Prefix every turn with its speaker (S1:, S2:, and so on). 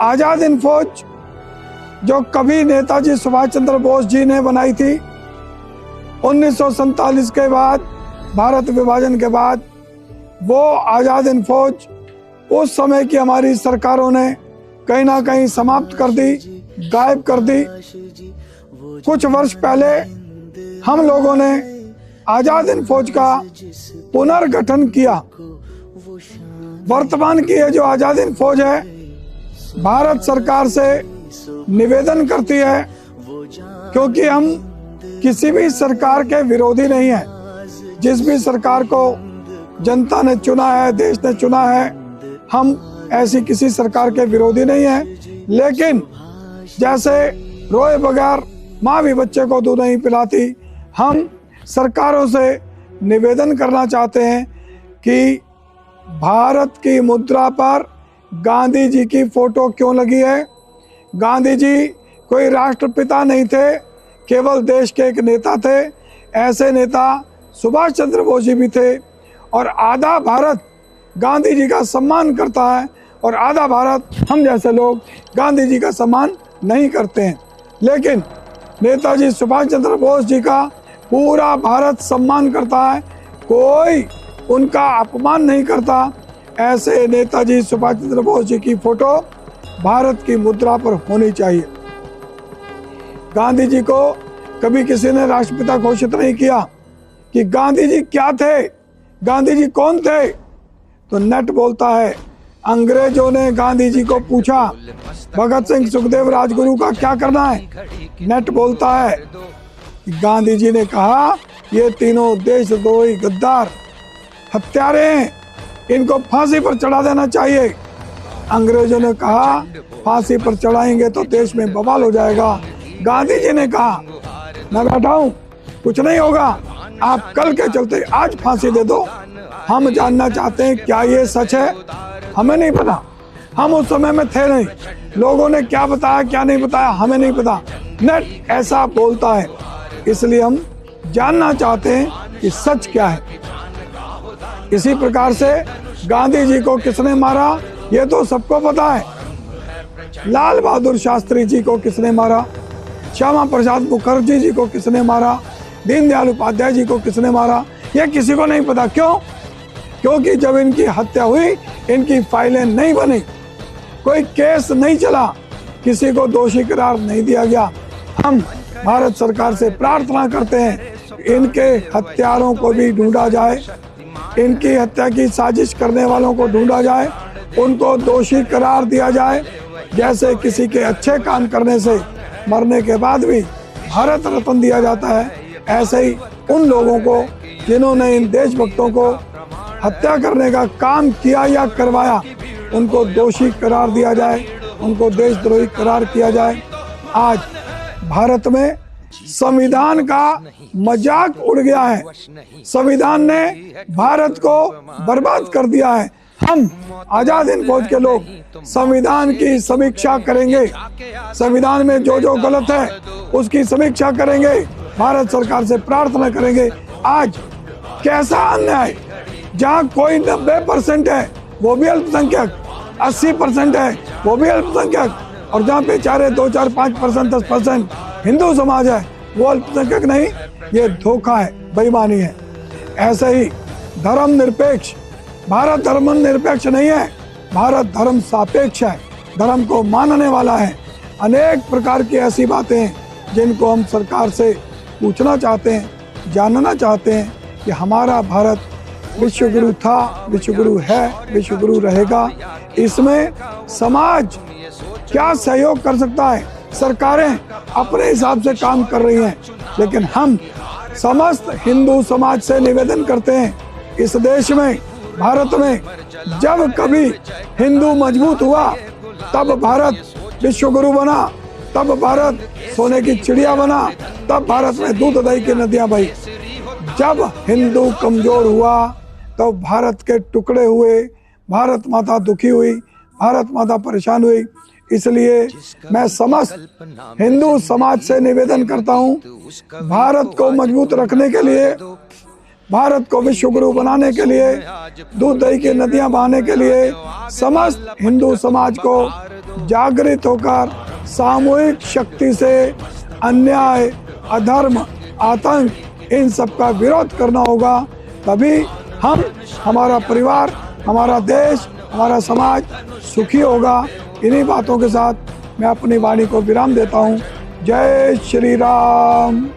S1: आजाद हिंद फौज जो कभी नेताजी सुभाष चंद्र बोस जी ने बनाई थी, 1947 के बाद, भारत विभाजन के बाद, वो आजाद हिंद फौज उस समय की हमारी सरकारों ने कहीं ना कहीं समाप्त कर दी, गायब कर दी। कुछ वर्ष पहले हम लोगों ने आजाद हिंद फौज का पुनर्गठन किया। वर्तमान की ये जो आजाद हिंद फौज है, भारत सरकार से निवेदन करती है, क्योंकि हम किसी भी सरकार के विरोधी नहीं है। जिस भी सरकार को जनता ने चुना है, देश ने चुना है, हम ऐसी किसी सरकार के विरोधी नहीं है। लेकिन जैसे रोए बगैर माँ भी बच्चे को दूध नहीं पिलाती, हम सरकारों से निवेदन करना चाहते हैं कि भारत की मुद्रा पर गांधी जी की फोटो क्यों लगी है। गांधी जी कोई राष्ट्रपिता नहीं थे, केवल देश के एक नेता थे। ऐसे नेता सुभाष चंद्र बोस जी भी थे। और आधा भारत गांधी जी का सम्मान करता है और आधा भारत हम जैसे लोग गांधी जी का सम्मान नहीं करते हैं। लेकिन नेताजी सुभाष चंद्र बोस जी का पूरा भारत सम्मान करता है, कोई उनका अपमान नहीं करता। ऐसे नेताजी सुभाष चंद्र बोस जी की फोटो भारत की मुद्रा पर होनी चाहिए। गांधी जी को कभी किसी ने राष्ट्रपिता घोषित नहीं किया कि गांधी जी क्या थे, गांधी जी कौन थे। तो नेट बोलता है, अंग्रेजों ने गांधी जी को पूछा भगत सिंह, सुखदेव, राजगुरु का क्या करना है। नेट बोलता है कि गांधी जी ने कहा ये तीनों देशद्रोही गद्दार हत्यारे हैं, इनको फांसी पर चढ़ा देना चाहिए। अंग्रेजों ने कहा फांसी पर चढ़ाएंगे तो देश में बवाल हो जाएगा। गांधी जी ने कहा मैं बैठा हूं, कुछ नहीं होगा, आप कल के चलते आज फांसी दे दो। हम जानना चाहते हैं क्या ये सच है। हमें नहीं पता, हम उस समय में थे नहीं। लोगों ने क्या बताया क्या नहीं बताया हमें नहीं पता, नेट ऐसा बोलता है। इसलिए हम जानना चाहते हैं कि सच क्या है। इसी प्रकार से गांधी जी को किसने मारा ये तो सबको पता है। लाल बहादुर शास्त्री जी को किसने मारा, श्यामा प्रसाद मुखर्जी जी को किसने मारा, दीनदयाल उपाध्याय जी को किसने मारा, ये किसी को नहीं पता। क्यों? क्योंकि जब इनकी हत्या हुई इनकी फाइलें नहीं बनी, कोई केस नहीं चला, किसी को दोषी करार नहीं दिया गया। हम भारत सरकार से प्रार्थना करते हैं इनके हत्यारों को भी ढूंढा जाए, इनकी हत्या की साजिश करने वालों को ढूंढा जाए, उनको दोषी करार दिया जाए। जैसे किसी के अच्छे काम करने से मरने के बाद भी भारत रत्न दिया जाता है, ऐसे ही उन लोगों को जिन्होंने इन देशभक्तों को हत्या करने का काम किया या करवाया, उनको दोषी करार दिया जाए, उनको देशद्रोही करार किया जाए। आज भारत में संविधान का मजाक उड़ गया है, संविधान ने भारत को बर्बाद कर दिया है। हम आजाद हिंद फौज के लोग संविधान की समीक्षा करेंगे, संविधान में जो जो गलत है उसकी समीक्षा करेंगे, भारत सरकार से प्रार्थना करेंगे। आज कैसा अन्याय, जहाँ कोई 90% है वो भी अल्पसंख्यक, 80% है वो भी अल्पसंख्यक, और जहाँ बेचारे 2, 4, 5%, 10% हिंदू समाज है वो अल्पसंख्यक नहीं, ये धोखा है, बेईमानी है। ऐसे ही धर्मनिरपेक्ष, भारत धर्मनिरपेक्ष नहीं है, भारत धर्म सापेक्ष है, धर्म को मानने वाला है। अनेक प्रकार की ऐसी बातें हैं जिनको हम सरकार से पूछना चाहते हैं, जानना चाहते हैं कि हमारा भारत विश्वगुरु था, विश्वगुरु है, विश्वगुरु रहेगा। इसमें समाज क्या सहयोग कर सकता है? सरकारें अपने हिसाब से काम कर रही हैं, लेकिन हम समस्त हिंदू समाज से निवेदन करते हैं, इस देश में, भारत में जब कभी हिंदू मजबूत हुआ तब भारत विश्वगुरु बना, तब भारत सोने की चिड़िया बना, तब भारत में दूध दही की नदियां बही। जब हिंदू कमजोर हुआ तो भारत के टुकड़े हुए, भारत माता दुखी हुई, भारत माता परेशान हुई। इसलिए मैं समस्त हिंदू समाज से निवेदन करता हूं, भारत को मजबूत रखने के लिए भारत को विश्व गुरु बनाने के लिए, दूध दही की नदियां बहाने के लिए समस्त हिंदू समाज को जागृत होकर सामूहिक शक्ति से अन्याय, अधर्म, आतंक इन सब का विरोध करना होगा। तभी हम, हमारा परिवार, हमारा देश, हमारा समाज सुखी होगा। इन्हीं बातों के साथ मैं अपनी वाणी को विराम देता हूँ। जय श्री राम।